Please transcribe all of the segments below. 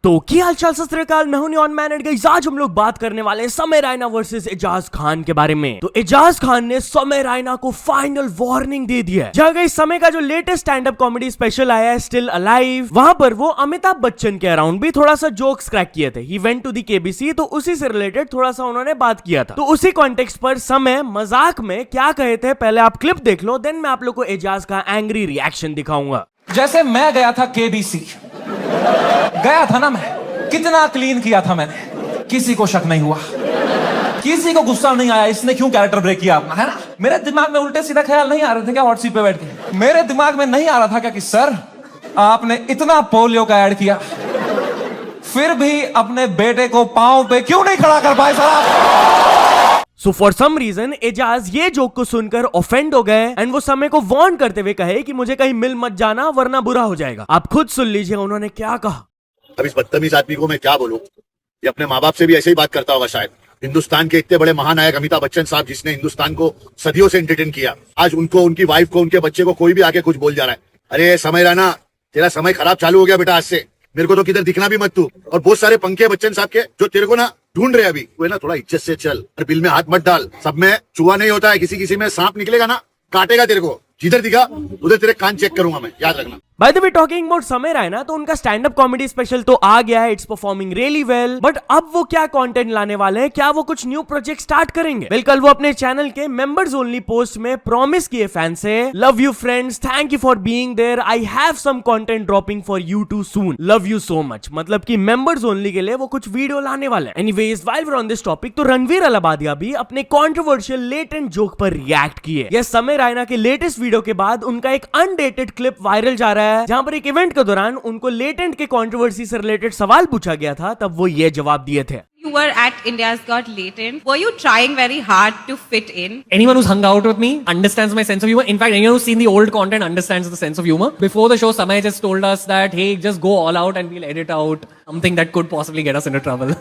तो क्या हालचाल सत श्री अकाल, मैं हूं नियॉन मैन एंड गाइस आज हम लोग बात करने वाले हैं समय रैना वर्सेस एजाज खान के बारे में। तो एजाज खान ने समय रैना को फाइनल वार्निंग दे दिया है। जहां गाइस समय का जो latest stand up comedy special आया है स्टिल अलाइव, वहां पर वो अमिताभ बच्चन के अराउंड भी थोड़ा सा जोक्स क्रैक किए थे। He went to the KBC, तो उसी से रिलेटेड थोड़ा सा उन्होंने बात किया था। तो उसी कॉन्टेक्स्ट पर समय मजाक में क्या कहे थे पहले आप क्लिप देख लो, देन मैं आप लोग को एजाज का एंग्री रिएक्शन दिखाऊंगा। जैसे मैं गया था केबीसी, गया था ना, मैं कितना क्लीन किया था मैंने, किसी को शक नहीं हुआ, किसी को गुस्सा नहीं आया इसने क्यों कैरेक्टर ब्रेक किया अपना, है ना। मेरे दिमाग में उल्टे सीधा ख्याल नहीं आ रहे थे क्या हॉट सीट पे बैठ के, मेरे दिमाग में नहीं आ रहा था क्या कि सर आपने इतना पोलियो का ऐड किया फिर भी अपने बेटे को पांव पे क्यों नहीं खड़ा कर पाए सर आप। So for some reason Ejaz ये जोक को सुनकर ऑफेंड हो गए एंड वो समय को वार्न करते हुए कहे कि मुझे कहीं मिल मत जाना वरना बुरा हो जाएगा। आप खुद सुन लीजिए उन्होंने क्या कहा। अब इस बदतमीज आदमी को मैं क्या बोलूं, ये अपने माँ बाप से भी ऐसे ही बात करता होगा शायद। हिंदुस्तान के इतने बड़े महानायक अमिताभ बच्चन साहब, जिसने हिंदुस्तान को सदियों से एंटरटेन किया, आज उनको, उनकी वाइफ को, उनके बच्चे को कोई भी आके कुछ बोल जा रहा है। अरे समय रैना, तेरा समय खराब चालू हो गया बेटा आज से, मेरे को तो किधर दिखना भी मत तू। और बहुत सारे पंखे बच्चन साहब के जो तेरे को ना ढूंढ रहे अभी, वो है ना, थोड़ा इज्जत से चल और बिल में हाथ मत डाल। सब में चूहा नहीं होता है, किसी किसी में सांप निकलेगा ना, काटेगा तेरे को। जिधर दिखा उधर तेरे कान चेक करूंगा मैं, याद रखना। By the way talking about समय रैना, तो उनका स्टैंड अप कॉमेडी स्पेशल तो आ गया है, it's performing really well, but अब वो क्या कंटेंट लाने वाले हैं, क्या वो कुछ न्यू प्रोजेक्ट स्टार्ट करेंगे? वेल कल वो अपने चैनल के मेंबर्स ओनली पोस्ट में प्रॉमिस किए फैन से, love you friends, thank you for being there, I have some content dropping for you too soon, love you so much. मतलब कि मेंबर्स ओनली के लिए वो कुछ वीडियो लाने वाले हैं। Anyways while we are on this topic, तो रणवीर अलाहाबादिया भी अपने कंट्रोवर्शियल लेटेंट जोक पर रिएक्ट किए। यस, समय रैना के लेटेस्ट वीडियो के बाद उनका एक अनडेटेड क्लिप वायरल जा रहा है, जहां पर एक इवेंट के दौरान उनको लेटेंट के कंट्रोवर्सी से रिलेटेड सवाल पूछा गया था, तब वो ये जवाब दिए थे। You were at India's Got Latent. Were you trying very hard to fit in? Anyone who's hung out with me understands my sense of humor. In fact, anyone who's seen the old content understands the sense of humor. Before the show, Samay just told us that, hey, just go all out and we'll edit out something that could possibly get us into trouble.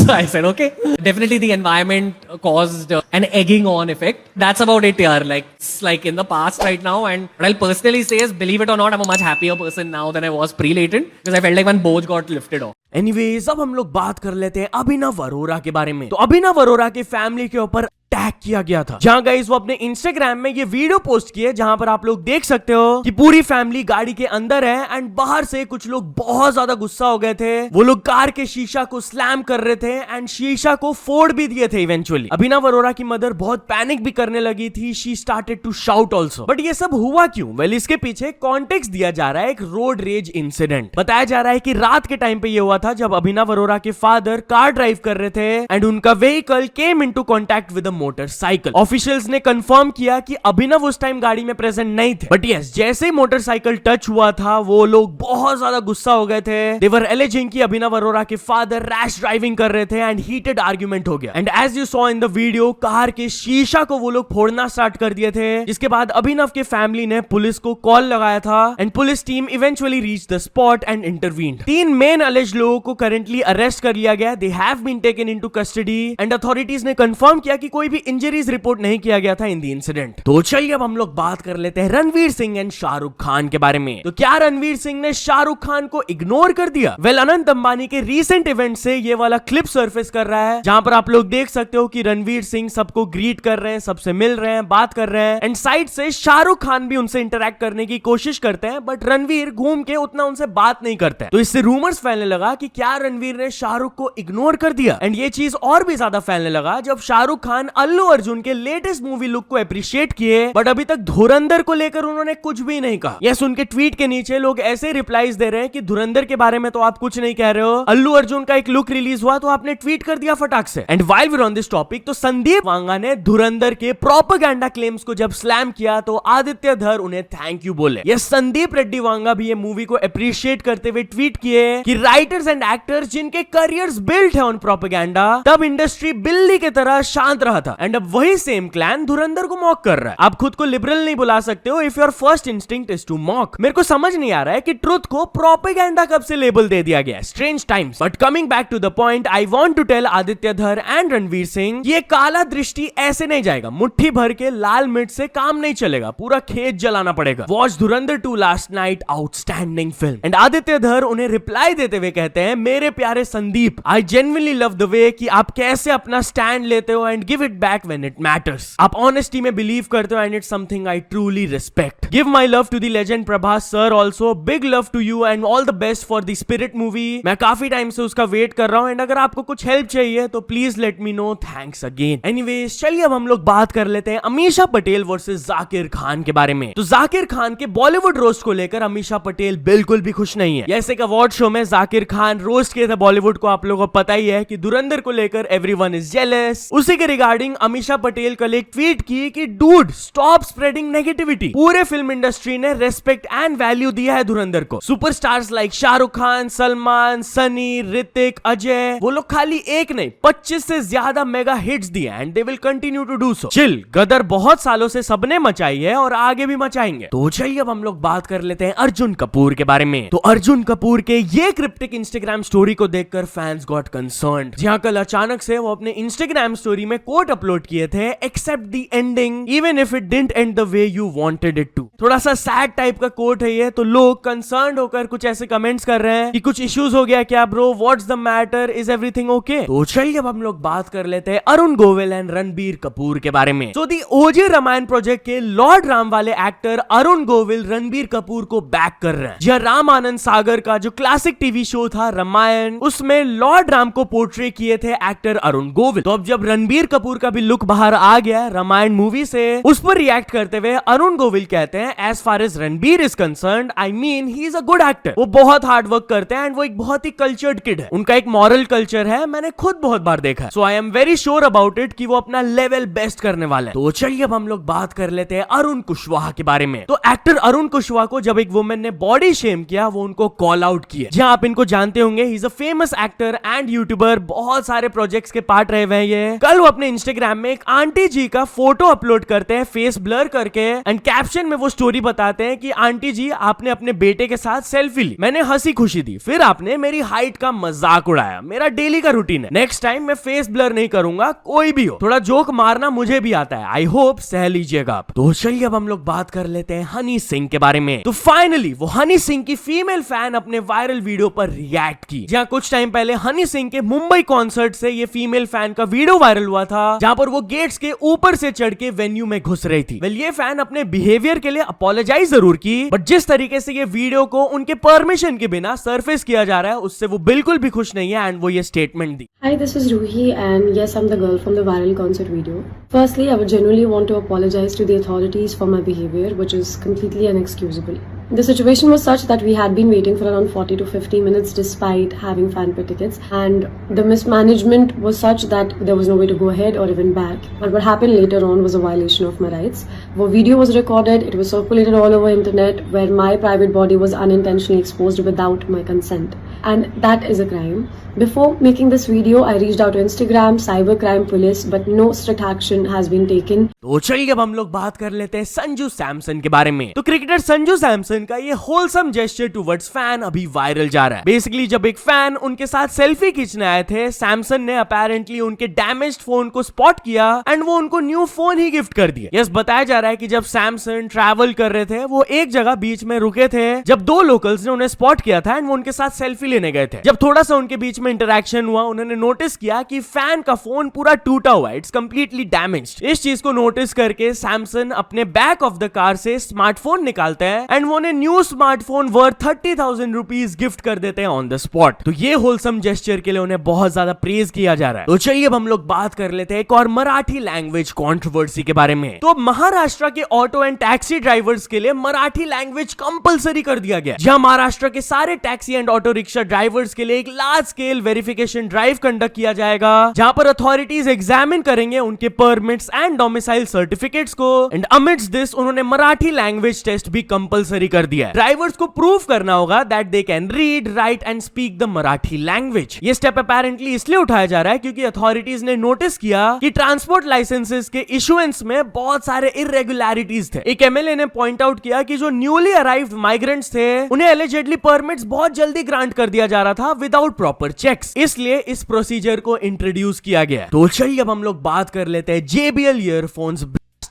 So I said, okay. Definitely the environment caused an egging on effect. That's about it, yaar. Like, it's like in the past right now. And what I'll personally say is, believe it or not, I'm a much happier person now than I was pre-latent. Because I felt like one boj got lifted off. Anyways अब हम लोग बात कर लेते हैं अभिनव अरोरा के बारे में। तो अभिनव अरोरा की फैमिली के ऊपर टैग किया गया था, जहां गाइस वो अपने इंस्टाग्राम में ये वीडियो पोस्ट किए, जहां पर आप लोग देख सकते हो कि पूरी फैमिली गाड़ी के अंदर है एंड बाहर से कुछ लोग बहुत ज्यादा गुस्सा हो गए थे। वो लोग कार के शीशा को स्लैम कर रहे थे एंड शीशा को फोड़ भी दिए थे इवेंचुअली। अभिनव अरोरा की मदर बहुत पैनिक भी करने लगी थी, she started to shout also. But ये सब हुआ क्यों? वेल, इसके पीछे कॉन्टेक्स्ट दिया जा रहा है एक रोड रेज इंसिडेंट। बताया जा रहा है कि रात के टाइम पे ये हुआ था जब अभिनव अरोरा के फादर कार ड्राइव कर रहे थे एंड उनका vehicle came into contact with a motorcycle. Officials ने कंफर्म किया कि अभिनव उस टाइम गाड़ी में प्रेजेंट नहीं थे, बट यस, जैसे ही मोटरसाइकिल टच हुआ था वो लोग बहुत ज्यादा गुस्सा हो गए थे। दे वर एलिजिंग कि अभिनव अरोरा के फादर रैश ड्राइविंग कर रहे थे एंड हीटेड आर्ग्यूमेंट हो गया। And as you saw in the video, car के शीशा को वो लोग फोड़ना स्टार्ट कर दिए थे, जिसके बाद अभिनव के फैमिली ने पुलिस को कॉल लगाया था and police team eventually reach the spot and intervened. 3 men alleged लोगों को करंटली अरेस्ट कर लिया गया, they have been taken into custody and authorities ने कंफर्म किया कि कोई भी इंजरीज रिपोर्ट नहीं किया गया था इन दी इंसिडेंट। तो चलिए अब हम लोग बात कर लेते हैं रणवीर सिंह एंड शाहरुख खान के बारे में। तो क्या रणवीर सिंह ने शाहरुख खान को इग्नोर कर दिया? वेल, अनंत अंबानी के रीसेंट इवेंट से ये वाला क्लिप सरफेस कर रहा है, जहां पर आप लोग देख सकते हो कि रणवीर सिंह सबको ग्रीट कर रहे हैं, सबसे मिल रहे हैं, बात कर रहे हैं एंड साइड से शाहरुख खान भी उनसे इंटरेक्ट करने की कोशिश करते हैं, बट रणवीर घूम के उतना उनसे बात नहीं करते। तो इससे रूमर्स फैलने लगा कि क्या रणवीर ने शाहरुख को इग्नोर कर दिया। एंड ये चीज और भी ज्यादा फैलने लगा जब शाहरुख खान अल्लू अर्जुन के लेटेस्ट मूवी लुक को अप्रिशिएट किए, बट अभी तक धुरंधर को लेकर उन्होंने कुछ भी नहीं कहा। यस, उनके ट्वीट के नीचे लोग ऐसे रिप्लाईज दे रहे हैं कि धुरंधर के बारे में तो आप कुछ नहीं कह रहे हो, अल्लू अर्जुन का एक लुक रिलीज हुआ तो आपने ट्वीट कर दिया फटाक से। And while we are on this topic, तो संदीप वांगा ने धुरंधर के प्रोपेगेंडा क्लेम्स को जब स्लैम किया तो आदित्य धर उन्हें थैंक यू बोले। यस, संदीप रेड्डी वांगा भी ये मूवी को अप्रिशिएट करते हुए ट्वीट किए कि राइटर्स एंड एक्टर्स जिनके करियर्स बिल्ट है ऑन प्रोपेगेंडा, तब इंडस्ट्री बिल्ली की तरह शांत रहा था, था एंड अब वही सेम क्लैन धुरंधर को मॉक कर रहा है। आप खुद को लिबरल नहीं बुला सकते हो if your first instinct is to mock. मेरे को समझ नहीं आ रहा है कि ट्रुथ को प्रोपेगेंडा कब से लेबल दे दिया गया। Strange times. But coming back to the point, I want to tell Aditya Dhar and Ranveer Singh, ये काला दृष्टि ऐसे नहीं जाएगा। मुट्ठी भर के लाल मिर्च से काम नहीं चलेगा, पूरा खेत जलाना पड़ेगा। Watch Dhurandhar 2 last night, outstanding film. And Aditya Dhar उन्हें रिप्लाई देते हुए कहते हैं, मेरे प्यारे Sandeep, I genuinely love the way कि आप कैसे अपना स्टैंड लेते हो and give it back when it matters. आप ऑनेस्टी में बिलीव करते हो and it's something I truly respect. Give my love to the legend Prabhas sir also, big love to you and all the best for the spirit movie. मैं काफी time से उसका wait कर रहा हूं एंड अगर आपको कुछ हेल्प चाहिए तो please let me know, thanks again. Anyways, चलिए अब हम लोग बात कर लेते हैं अमीषा पटेल वर्सेस जाकिर खान के बारे में। तो जाकिर खान के बॉलीवुड रोस्ट को लेकर अमीषा पटेल बिल्कुल भी खुश नहीं है। जैसे कि अवार्ड शो में जाकिर खान रोस्ट किए थे बॉलीवुड को, आप लोगों को पता ही है कि धुरंधर को लेकर एवरीवन इज जेलस। उसी के रिगार्डिंग अमीषा पटेल कल एक ट्वीट की कि डूड स्टॉप स्प्रेडिंग नेगेटिविटी। पूरे फिल्म इंडस्ट्री ने रेस्पेक्ट एंड वैल्यू दिया है धुरंधर को। सुपरस्टार्स लाइक शाहरुख खान, सलमान, सनी, ऋतिक, अजय, वो लोग खाली एक नहीं 25 से ज्यादा मेगा हिट्स दिए and they will continue to do so. Chill, Gadar बहुत सालों से सबने मचाई है और आगे भी मचाएंगे। तो चलिए अब हम लोग बात कर लेते हैं अर्जुन कपूर के बारे में। तो अर्जुन कपूर के ये क्रिप्टिक इंस्टाग्राम स्टोरी को देखकर फैंस गॉट कंसर्न्ड, जहां कल अचानक से वो अपने इंस्टाग्राम स्टोरी में कोट अपलोड किए थे, accept the ending even if it didn't end the way you wanted it to. थोड़ा सा सैड टाइप का कोट है ये, तो लोग कंसर्न्ड होकर कुछ ऐसे कमेंट्स कर रहे हैं कि कुछ इश्यूज हो गया क्या bro, what's the matter, is everything okay. तो चलिए अब हम लोग बात कर लेते हैं अरुण गोविल एंड रणबीर कपूर के बारे में। तो दी ओजे रामायण प्रोजेक्ट के लॉर्ड राम वाले एक्टर अरुण गोविल रणबीर कपूर को बैक कर रहे हैं। जहां राम आनंद सागर का जो क्लासिक टीवी शो था रामायण, उसमें लॉर्ड राम को पोर्ट्रे किए थे एक्टर अरुण गोविल। तो अब जब रणबीर कपूर का भी लुक बाहर आ गया रामायण मूवी से, उस पर रिएक्ट करते हुए अरुण गोविल कहते हैं, as far as Ranbir is concerned, I mean he is a good actor. वो बहुत हार्ड वर्क करते हैं एंड वो एक बहुत ही कल्चर्ड किड है। उनका एक मॉरल कल्चर है, मैंने खुद बहुत बार देखा है। So I am very sure about it कि वो अपना लेवल बेस्ट करने वाले हैं। तो चलिए अब हम लोग बात कर लेते हैं अरुण कुशवाहा के बारे में। तो एक्टर अरुण कुशवाहा को जब एक वुमेन ने बॉडी शेम किया, वो उनको कॉल आउट किया। जहां आप इनको जानते होंगे, ही is a famous actor and YouTuber, बहुत सारे प्रोजेक्ट्स के पार्ट रहे हुए हैं ये। कल वो अपने इंस्टाग्राम में एक आंटी जी का फोटो अपलोड करते हैं फेस ब्लर करके एंड कैप्शन में वो स्टोरी बताते हैं कि आंटी जी आपने अपने बेटे के साथ सेल्फी ली, मैंने हंसी खुशी दी, फिर आपने मेरी हाइट का मजाक उड़ाया, मेरा डेली का रूटीन है, नेक्स्ट टाइम मैं फेस ब्लर नहीं करूंगा, कोई भी हो, थोड़ा जोक मारना मुझे भी आता है, आई होप सह लीजिएगा आप। तो चलिए अब हम लोग बात कर लेते हैं हनी सिंह के बारे में। तो फाइनली वो हनी सिंह की फीमेल फैन अपने वायरल वीडियो पर रिएक्ट की। जहां कुछ टाइम पहले हनी सिंह के मुंबई कॉन्सर्ट से ये फीमेल फैन का वीडियो वायरल हुआ था, जहां पर वो गेट्स के ऊपर से चढ़ के वेन्यू में घुस रही थी। वेल, ये फैन अपने बिहेवियर के लिए अपोलोजाइज जरूर की, बट जिस तरीके से ये वीडियो को उनके परमिशन के बिना सरफेस किया जा रहा है, उससे वो बिल्कुल भी खुश नहीं है एंड वो ये statement the. Hi, this is Ruhi, and yes, I'm the girl from the viral concert video. Firstly, I would genuinely want to apologize to the authorities for my behavior, which is completely inexcusable. The situation was such that we had been waiting for around 40 to 50 minutes despite having fan pit tickets, and the mismanagement was such that there was no way to go ahead or even back. But what happened later on was a violation of my rights. The video was recorded, it was circulated all over internet, where my private body was unintentionally exposed without my consent, and that is a crime. Before making this video, I reached out to Instagram, cybercrime police, but no strict action has been taken. तो चलिए अब हम लोग बात कर लेते हैं संजू सैमसन के बारे में। तो क्रिकेटर संजू सैमसन का ये होलसम जेस्चर टुवर्ड्स फैन अभी वायरल जा रहा है। बेसिकली जब एक फैन उनके साथ सेल्फी खींचने आए थे, सैमसन ने अपेरेंटली उनके डैमेज्ड फोन को स्पॉट किया एंड वो उनको न्यू फोन ही गिफ्ट कर दिया। यस, बताया जा रहा है कि जब सैमसन ट्रैवल कर रहे थे, वो एक जगह बीच में रुके थे, जब दो लोकल्स ने उन्हें स्पॉट किया था एंड वो उनके साथ सेल्फी लेने गए थे। जब थोड़ा सा उनके बीच में इंटरेक्शन हुआ, उन्होंने नोटिस किया कि फैन का फोन पूरा टूटा हुआ है, इट्स कंप्लीटली डैमेज्ड। इस चीज को नोटिस करके सैमसन अपने बैक ऑफ द कार से स्मार्टफोन निकालते हैं एंड वो उन्हें new smartphone worth 30,000 rupees gift कर देते हैं ऑन द स्पॉट। तो ये होलसम जेस्चर के लिए उन्हें बहुत ज्यादा प्रेज किया जा रहा है। तो चलिए अब हम लोग बात कर लेते हैं एक और मराठी लैंग्वेज कंट्रोवर्सी के बारे में। तो महाराष्ट्र के ऑटो एंड टैक्सी ड्राइवर्स के लिए मराठी लैंग्वेज कंपलसरी कर दिया गया, जहां महाराष्ट्र के सारे taxi and auto rickshaw registered drivers के लिए एक large scale verification drive conduct किया जाएगा, जहां पर अथॉरिटीज एग्जामिन करेंगे उनके परमिट्स एंड डोमिसाइल सर्टिफिकेट्स को। एंड अमिड्स दिस उन्होंने मराठी लैंग्वेज टेस्ट भी कंपलसरी कर दिया है। ड्राइवर्स को प्रूव करना होगा that they can read, right and speak the Marathi language. ये स्टेप अपेरेंटली इसलिए उठाया जा रहा है क्योंकि अथॉरिटीज ने नोटिस किया कि ट्रांसपोर्ट लाइसेंसेस के इशुएंस में बहुत सारे इरेगुलरिटीज थे। एक एमएलए ने पॉइंट आउट किया कि जो न्यूली अराइव्ड माइग्रेंट्स थे उन्हें एलिजिडली परमिट्स बहुत जल्दी ग्रांट कर दिया जा रहा था विदाउट प्रॉपर चेक्स, इसलिए इस प्रोसीजर को इंट्रोड्यूस किया गया। तो चलिए अब हम लोग बात कर लेते हैं JBL ईयरफोन्स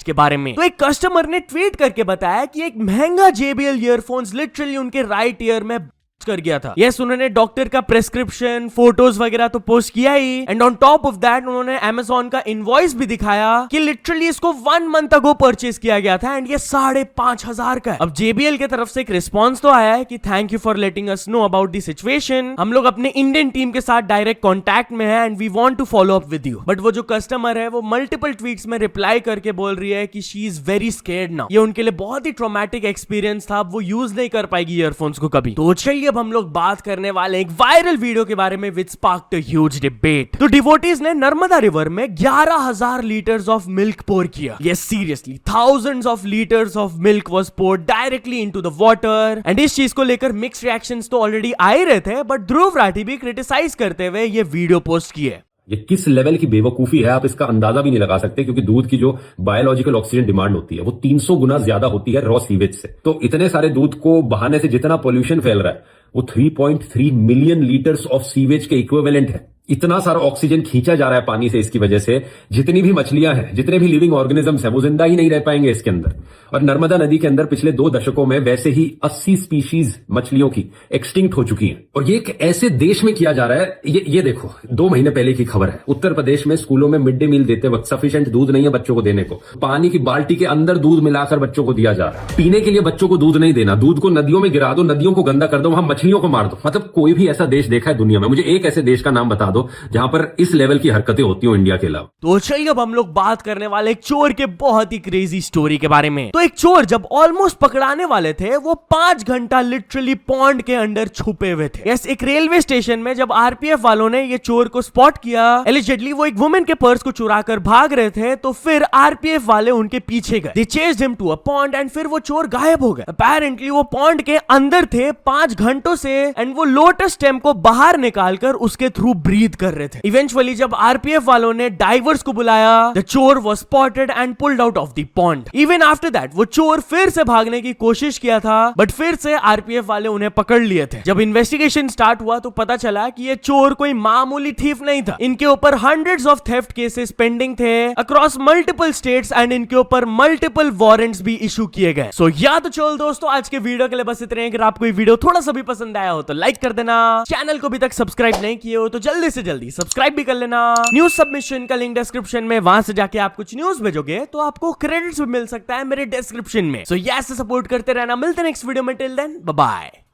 के बारे में। तो एक कस्टमर ने ट्वीट करके बताया कि एक महंगा JBL ईयरफोन्स लिटरली उनके राइट ईयर में कर गया था। यस, उन्होंने डॉक्टर का प्रेस्क्रिप्शन, फोटोज वगैरह तो पोस्ट किया ही, and on top of that उन्होंने Amazon का इनवॉइस भी दिखाया कि लिटरली इसको 1 मंथ अगो परचेज किया गया था एंड ये 5,500 का है। अब JBL की तरफ से एक रिस्पॉन्स तो आया है कि thank you for letting us know about the situation, हम लोग अपने इंडियन टीम के साथ डायरेक्ट कॉन्टैक्ट में है and we want to follow up with you. But वो जो कस्टमर है वो मल्टीपल ट्वीट्स में रिप्लाई करके बोल रही है कि she is very scared now. ये उनके लिए बहुत ही ट्रॉमेटिक एक्सपीरियंस था, वो यूज नहीं कर पाएगी ईयरफोन्स को कभी। तो चलिए अब हम लोग बात करने वाले एक वायरल वीडियो के बारे में विच स्पार्क्ड अ ह्यूज डिबेट। तो डिवोटीज ने नर्मदा रिवर में 11,000 लीटर्स ऑफ मिल्क पोर किया। Yes, seriously thousands of litres of milk was poured directly into the water. And इस चीज को लेकर मिक्स्ड रिएक्शंस तो ऑलरेडी आ ही रहे थे, बट ध्रुव राठी भी क्रिटिसाइज करते हुए ये वीडियो पोस्ट किए। ये किस लेवल की बेवकूफी है आप इसका अंदाजा भी नहीं लगा सकते, क्योंकि दूध की जो बायोलॉजिकल ऑक्सीजन डिमांड होती है वो 300 गुना ज्यादा होती है रॉ सीवेज से। तो इतने सारे दूध को बहाने से जितना पोल्यूशन फैल रहा है वो 3.3 मिलियन लीटर्स ऑफ सीवेज के इक्विवेलेंट है। इतना सारा ऑक्सीजन खींचा जा रहा है पानी से, इसकी वजह से जितनी भी मछलियां हैं, जितने भी लिविंग ऑर्गेनिजम्स हैं, वो जिंदा ही नहीं रह पाएंगे इसके अंदर। और नर्मदा नदी के अंदर पिछले 2 दशकों में वैसे ही 80 स्पीशीज मछलियों की एक्सटिंक्ट हो चुकी हैं। और ये एक ऐसे देश में किया जा रहा है, ये देखो 2 महीने पहले की खबर है, उत्तर प्रदेश में स्कूलों में मिड डे मील देते वक्त सफिशिएंट दूध नहीं है बच्चों को देने को। पानी की बाल्टी के अंदर दूध मिलाकर बच्चों को दिया जा रहा है। पीने के लिए बच्चों को दूध नहीं देना, दूध को नदियों में गिरा दो, नदियों को गंदा कर दो, वहां मछलियों को मार दो। मतलब कोई भी ऐसा देश देखा है दुनिया में? मुझे एक ऐसे देश का नाम बता दो जहां पर इस लेवल की हरकतें होती हो इंडिया के अलावा। तो चलिए अब हम लोग बात करने वाले एक चोर के बहुत ही क्रेजी स्टोरी के बारे में। तो एक चोर जब ऑलमोस्ट पकड़ाने वाले थे, वो 5 घंटा लिटरली पॉन्ड के अंदर छुपे हुए थे। यस, एक रेलवे स्टेशन में जब आरपीएफ वालों ने ये चोर को स्पॉट किया, एलिजिडली वो एक वुमेन के पर्स को चुरा कर भाग रहे थे, तो फिर आरपीएफ वाले उनके पीछे गए। They chased him to a pond and फिर वो चोर गायब हो गए। अपेरेंटली वो पॉन्ड के अंदर थे 5 घंटों से एंड वो लोटस स्टेम को बाहर निकालकर उसके थ्रू ब्रीथ कर रहे थे। इवेंचुअली जब आरपीएफ वालों ने डाइवर्स को बुलाया, द चोर was spotted and pulled out of the pond. Even after that वो चोर फिर से भागने की कोशिश किया था, बट फिर से आरपीएफ वाले उन्हें पकड़ लिए थे। जब इन्वेस्टिगेशन स्टार्ट हुआ तो पता चला कि ये चोर कोई मामूली थीफ नहीं था। इनके ऊपर hundreds of theft cases pending थे अक्रॉस मल्टीपल स्टेट्स एंड इनके ऊपर मल्टीपल वारंट्स भी इशू किए गए। सो या तो चलो दोस्तों, आज के वीडियो के लिए बस इतने। अगर आपको ये वीडियो थोड़ा सा भी पसंद आया हो तो लाइक कर देना, चैनल को अभी तक सब्सक्राइब नहीं किए हो तो जल्दी से जल्दी सब्सक्राइब भी कर लेना। न्यूज सबमिशन का लिंक डिस्क्रिप्शन में, वहां से जाके आप कुछ न्यूज भेजोगे तो आपको क्रेडिट्स भी मिल सकता है मेरे डिस्क्रिप्शन में। सो यस, सपोर्ट करते रहना। मिलते हैं नेक्स्ट वीडियो में, टिल देन बाय बाय।